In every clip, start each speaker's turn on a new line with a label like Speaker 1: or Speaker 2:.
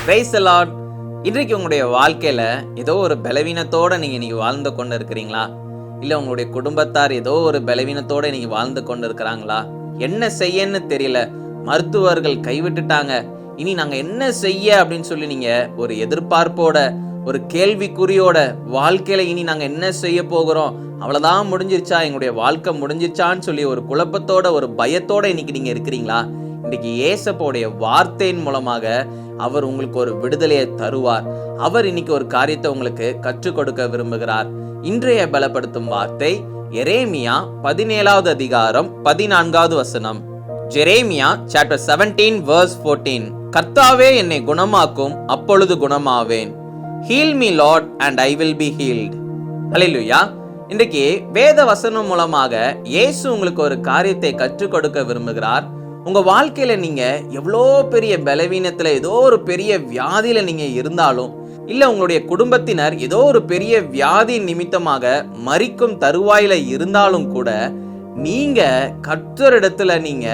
Speaker 1: Praise the Lord. இன்றைக்கு உங்களுடைய வாழ்க்கையில ஏதோ ஒரு பலவீனத்தோட நீங்க வாழ்ந்து கொண்டு இருக்கிறீங்களா? இல்ல உங்களுடைய குடும்பத்தார் ஏதோ ஒரு பலவீனத்தோட நீங்க வாழ்ந்து கொண்டு இருக்கிறாங்களா? என்ன செய்யன்னு தெரியல, மருத்துவர்கள் கைவிட்டுட்டாங்க, இனி நாங்க என்ன செய்ய அப்படின்னு சொல்லி நீங்க ஒரு எதிர்பார்ப்போட, ஒரு கேள்விக்குறியோட வாழ்க்கையில இனி நாங்க என்ன செய்ய போகிறோம், அவ்வளவுதான் முடிஞ்சிருச்சா, எங்களுடைய வாழ்க்கை முடிஞ்சிருச்சான்னு சொல்லி ஒரு குழப்பத்தோட, ஒரு பயத்தோட இன்னைக்கு நீங்க இருக்கிறீங்களா? இன்னைக்கு ஏசப்பாவுடைய வார்த்தையின் மூலமாக அவர் உங்களுக்கு ஒரு விடுதலையை தருவார். அவர் இன்னைக்கு ஒரு காரியத்தை உங்களுக்கு கற்றுக் கொடுக்க விரும்புகிறார். இன்றைய பலப்படுத்தும் வார்த்தை எரேமியா 17வது அதிகாரம் 14வது வசனம். Jeremiah chapter 17 verse 14. கர்த்தாவே என்னை குணமாக்கும், அப்பொழுது குணமாவேன். Heal me Lord and I will be healed. ஹல்லேலூயா. இன்றைக்கு வேத வசனம் மூலமாக இயேசு உங்களுக்கு ஒரு காரியத்தை கற்றுக் கொடுக்க விரும்புகிறார். உங்க வாழ்க்கையில நீங்க எவ்வளோ பெரிய பலவீனத்துல, ஏதோ ஒரு பெரிய வியாதியில நீங்க இருந்தாலும், இல்ல உங்களுடைய குடும்பத்தினர் ஏதோ ஒரு பெரிய வியாதி நிமித்தமாக மரிக்கும் தருவாயில இருந்தாலும் கூட, நீங்க கர்த்தரிடத்துல நீங்க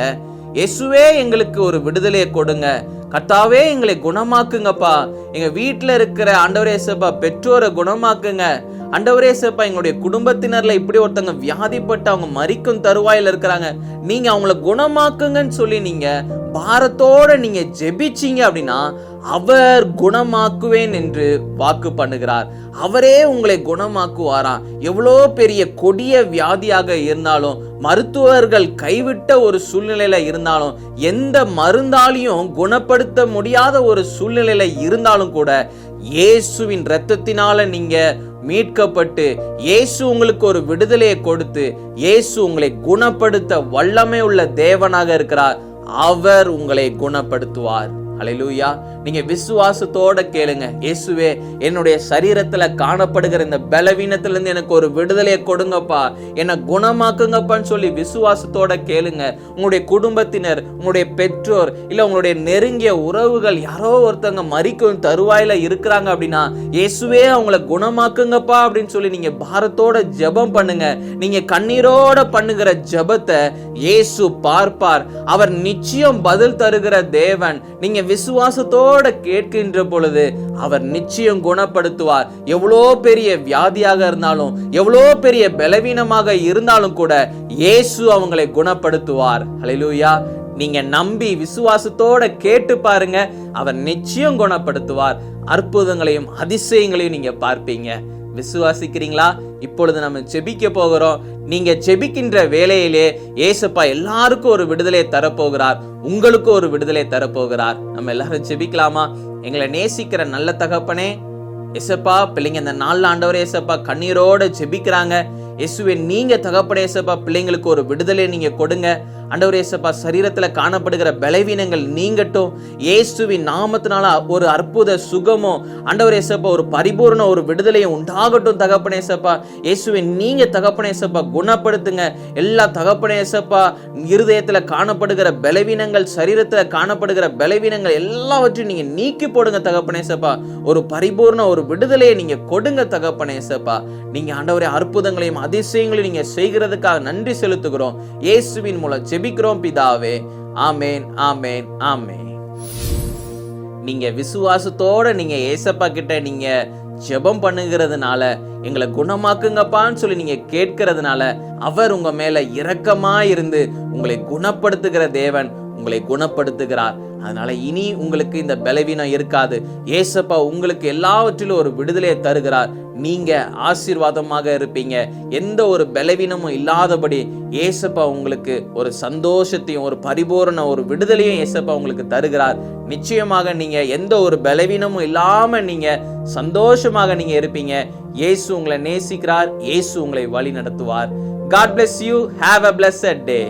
Speaker 1: இயேசுவே எங்களுக்கு ஒரு விடுதலையை கொடுங்க, கர்த்தாவே எங்களை குணமாக்குங்கப்பா, எங்க வீட்டுல இருக்கிற ஆண்டவரே இயேசுப்பா பெற்றோரை குணமாக்குங்க, ஆண்டவரே இயேசுப்பா எங்களுடைய குடும்பத்தினர்ல இப்படி ஒருத்தங்க வியாதிப்பட்டு அவங்க மரிக்கும் தருவாயில இருக்கிறாங்க, நீங்க அவங்கள குணமாக்குங்கன்னு சொல்லி நீங்க பாரத்தோட நீங்க ஜெபிச்சீங்க அப்படின்னா அவர் குணமாக்குவேன் என்று வாக்கு பண்ணுகிறார். அவரே உங்களை குணமாக்குவாராம். எவ்வளோ பெரிய கொடிய வியாதியாக இருந்தாலும், மருத்துவர்கள் கைவிட்ட ஒரு சூழ்நிலையில இருந்தாலும், எந்த மருந்தாலையும் குணப்படுத்த முடியாத ஒரு சூழ்நிலையில இருந்தாலும் கூட, இயேசுவின் இரத்தத்தினால நீங்க மீட்கப்பட்டு, இயேசு உங்களுக்கு ஒரு விடுதலையை கொடுத்து, இயேசு உங்களை குணப்படுத்த வல்லமை உள்ள தேவனாக இருக்கிறார். அவர் உங்களை குணப்படுத்துவார். ஹல்லேலூயா. நீங்க விசுவாசத்தோட கேளுங்க, இயேசுவே என்னுடைய சரீரத்துல காணப்படுகிற இந்த பலவீனத்துல இருந்து எனக்கு ஒரு விடுதலையை கொடுங்கப்பா, என்னை குணமாக்குங்கப்பான்னு சொல்லி விசுவாசத்தோட கேளுங்க. உங்களுடைய குடும்பத்தினர், உங்களுடைய பெற்றோர், இல்ல உங்களுடைய நெருங்கிய உறவுகள் யாரோ ஒருத்தங்க மரிக்கும் தருவாயில இருக்கிறாங்க அப்படின்னா, இயேசுவே அவங்கள குணமாக்குங்கப்பா அப்படின்னு சொல்லி நீங்க பாரத்தோட ஜெபம் பண்ணுங்க. நீங்க கண்ணீரோட பண்ணுகிற ஜெபத்தை இயேசு பார்ப்பார். அவர் நிச்சயம் பதில் தருகிற தேவன். நீங்க விசுவாசத்தோட கேட்கின்ற பொழுது அவர் நிச்சயம் குணப்படுத்துவார். எவ்வளோ பெரிய வியாதியாக இருந்தாலும், எவ்வளோ பெரிய பலவீனமாக இருந்தாலும் கூட இயேசு அவங்களை குணப்படுத்துவார். ஹல்லேலூயா. நீங்க நம்பி விசுவாசத்தோட கேட்டு பாருங்க, அவர் நிச்சயம் குணப்படுத்துவார். அற்புதங்களையும் அதிசயங்களையும் நீங்க பார்ப்பீங்க. விசுவாசிக்கிறீங்களா? இப்பொழுது நம்ம ஜெபிக்க போகிறோம். நீங்க ஜெபிக்கின்ற வேளையிலே ஏசப்பா எல்லாருக்கும் ஒரு விடுதலை தரப்போகிறார், உங்களுக்கு ஒரு விடுதலை தரப்போகிறார். நம்ம எல்லாரும் ஜெபிக்கலாமா? எங்களை நேசிக்கிற நல்ல தகப்பனே, ஏசப்பா பிள்ளைங்க இந்த நாள்ல ஆண்டவரே ஏசப்பா கண்ணீரோட ஜெபிக்கிறாங்க. இயேசுவே நீங்க தகப்பனே ஏசப்பா பிள்ளைங்களுக்கு ஒரு விடுதலை நீங்க கொடுங்க. ஆண்டவரே ஏசப்பா சரீரத்துல காணப்படுகிற பலவீனங்கள் நீங்கட்டும். இயேசுவின் நாமத்தினால ஒரு அற்புத சுகமோ, ஆண்டவரே ஏசப்பா ஒரு பரிபூர்ண ஒரு விடுதலையும் உண்டாகட்டும் தகப்பனே ஏசப்பா. இயேசுவே நீங்க தகப்பனே ஏசப்பா குணப்படுத்துங்க. எல்லா தகப்பனே ஏசப்பா இருதயத்துல காணப்படுகிற பலவீனங்கள், சரீரத்துல காணப்படுகிற பலவீனங்கள் எல்லாவற்றையும் நீங்க நீக்கி போடுங்க தகப்பனே ஏசப்பா. ஒரு பரிபூர்ண ஒரு விடுதலையை நீங்க கொடுங்க தகப்பனே ஏசப்பா. நீங்க ஆண்டவரே அற்புதங்களையும் அதிசயங்களையும் நீங்க செய்கிறதுக்காக நன்றி செலுத்துகிறோம். இயேசுவின் மூலம் ஜெபிக்கிறோம் பிதாவே. ஆமேன், ஆமேன், ஆமேன். நீங்க விசுவாசத்தோட நீங்க ஏசப்பா கிட்ட நீங்க ஜெபம் பண்ணுகிறதுனால, எங்களை குணமாக்குங்கப்பான்னு சொல்லி நீங்க கேட்கிறதுனால, அவர் உங்க மேல இரக்கமா இருந்து உங்களை குணப்படுத்துகிற தேவன் உங்களை குணப்படுத்துகிறார். அதனால இனி உங்களுக்கு இந்த பலவீனம் இருக்காது. ஏசப்பா உங்களுக்கு எல்லாவற்றிலும் ஒரு விடுதலையை தருகிறார். நீங்க ஆசீர்வாதமாக இருப்பீங்க. எந்த ஒரு பலவீனமும் இல்லாதபடி ஏசப்பா உங்களுக்கு ஒரு சந்தோஷத்தையும் ஒரு பரிபூரண ஒரு விடுதலையும் ஏசப்பா உங்களுக்கு தருகிறார். நிச்சயமாக நீங்க எந்த ஒரு பலவீனமும் இல்லாம நீங்க சந்தோஷமாக நீங்க இருப்பீங்க. இயேசு உங்களை நேசிக்கிறார். இயேசு உங்களை வழி நடத்துவார். God bless you. Have a blessed day.